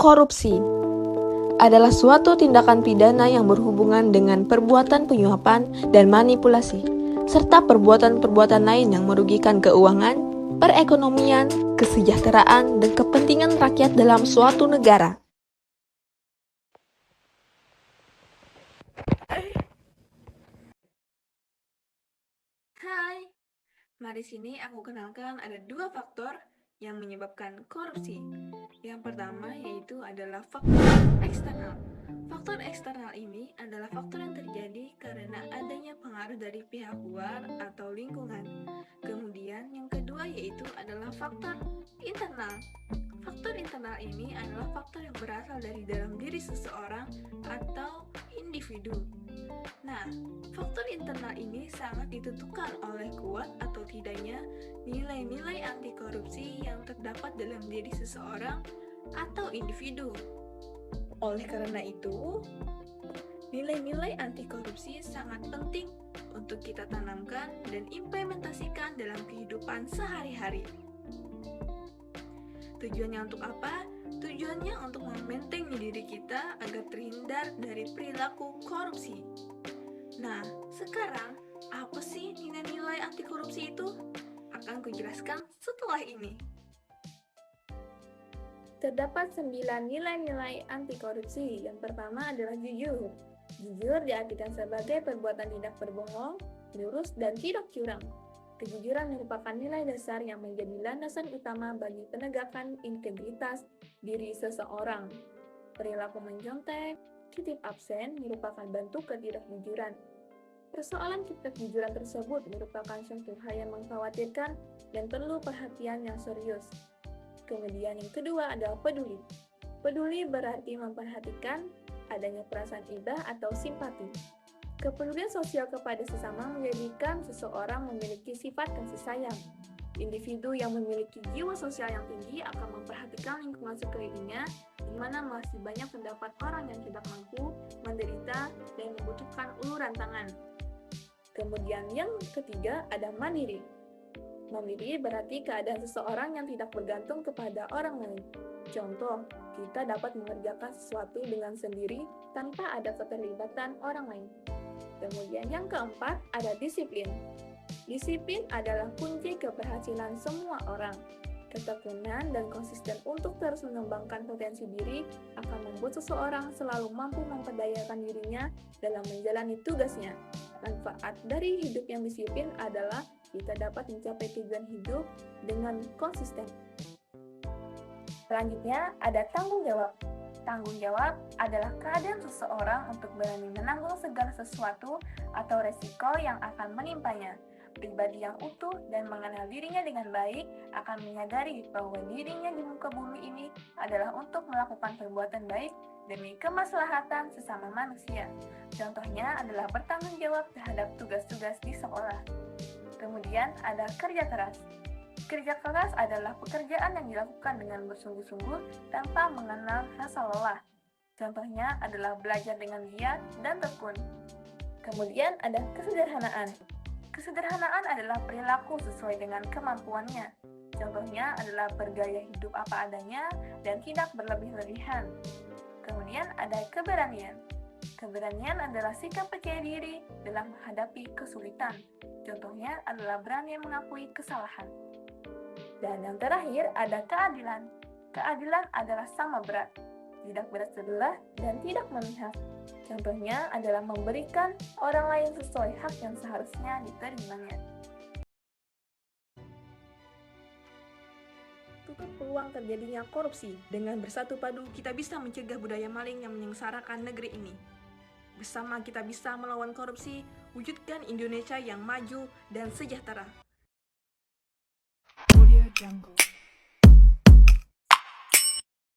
Korupsi adalah suatu tindakan pidana yang berhubungan dengan perbuatan penyuapan dan manipulasi, serta perbuatan-perbuatan lain yang merugikan keuangan, perekonomian, kesejahteraan, dan kepentingan rakyat dalam suatu negara. Hai, mari sini aku kenalkan ada dua faktor yang menyebabkan korupsi. Yang pertama yaitu adalah faktor eksternal. Faktor eksternal ini adalah faktor yang terjadi karena adanya pengaruh dari pihak luar atau lingkungan. Kemudian yang kedua yaitu adalah faktor internal. Faktor internal ini adalah faktor yang berasal dari dalam diri seseorang atau individu. Nah, faktor internal ini sangat ditentukan oleh kuat atau tidaknya nilai-nilai anti korupsi yang terdapat dalam diri seseorang atau individu. Oleh karena itu, nilai-nilai anti korupsi sangat penting untuk kita tanamkan dan implementasikan dalam kehidupan sehari-hari. Tujuannya untuk apa? Tujuannya untuk membentengi diri kita agar terhindar dari perilaku korupsi. Nah, sekarang apa sih nilai-nilai anti korupsi itu? Akan kujelaskan setelah ini. Terdapat 9 nilai-nilai anti korupsi. Yang pertama adalah jujur. Jujur diartikan sebagai perbuatan tidak berbohong, lurus, dan tidak curang. Kejujuran merupakan nilai dasar yang menjadi landasan utama bagi penegakan integritas diri seseorang. Perilaku mencontek, titip absen merupakan bentuk ketidakjujuran. Persoalan ketidakjujuran tersebut merupakan suatu hal yang mengkhawatirkan dan perlu perhatian yang serius. Kemudian yang kedua adalah peduli. Peduli berarti memperhatikan adanya perasaan iba atau simpati. Kepedulian sosial kepada sesama menjadikan seseorang memiliki sifat kasih sayang. Individu yang memiliki jiwa sosial yang tinggi akan memperhatikan lingkungan sekelilingnya, di mana masih banyak terdapat orang yang tidak mampu, menderita, dan membutuhkan uluran tangan. Kemudian yang ketiga ada mandiri. Mandiri berarti keadaan seseorang yang tidak bergantung kepada orang lain. Contoh, kita dapat mengerjakan sesuatu dengan sendiri tanpa ada keterlibatan orang lain. Kemudian yang keempat ada disiplin. Disiplin adalah kunci keberhasilan semua orang. Ketekunan dan konsisten untuk terus mengembangkan potensi diri akan membuat seseorang selalu mampu memperdayakan dirinya dalam menjalani tugasnya. Manfaat dari hidup yang disiplin adalah kita dapat mencapai tujuan hidup dengan konsisten. Selanjutnya ada tanggung jawab. Tanggung jawab adalah keadaan seseorang untuk berani menanggung segala sesuatu atau resiko yang akan menimpanya. Pribadi yang utuh dan mengenal dirinya dengan baik akan menyadari bahwa dirinya di muka bumi ini adalah untuk melakukan perbuatan baik demi kemaslahatan sesama manusia. Contohnya adalah bertanggung jawab terhadap tugas-tugas di sekolah. Kemudian ada kerja keras. Kerja keras adalah pekerjaan yang dilakukan dengan bersungguh-sungguh tanpa mengenal rasa lelah. Contohnya adalah belajar dengan giat dan tekun. Kemudian ada kesederhanaan. Kesederhanaan adalah perilaku sesuai dengan kemampuannya. Contohnya adalah bergaya hidup apa adanya dan tidak berlebih-lebihan. Kemudian ada keberanian. Keberanian adalah sikap percaya diri dalam menghadapi kesulitan. Contohnya adalah berani mengakui kesalahan. Dan yang terakhir ada keadilan. Keadilan adalah sama berat, tidak berat sebelah, dan tidak memihak. Contohnya adalah memberikan orang lain sesuai hak yang seharusnya diterimanya. Tutup peluang terjadinya korupsi. Dengan bersatu padu, kita bisa mencegah budaya maling yang menyengsarakan negeri ini. Bersama kita bisa melawan korupsi, wujudkan Indonesia yang maju dan sejahtera. Audio Jungle.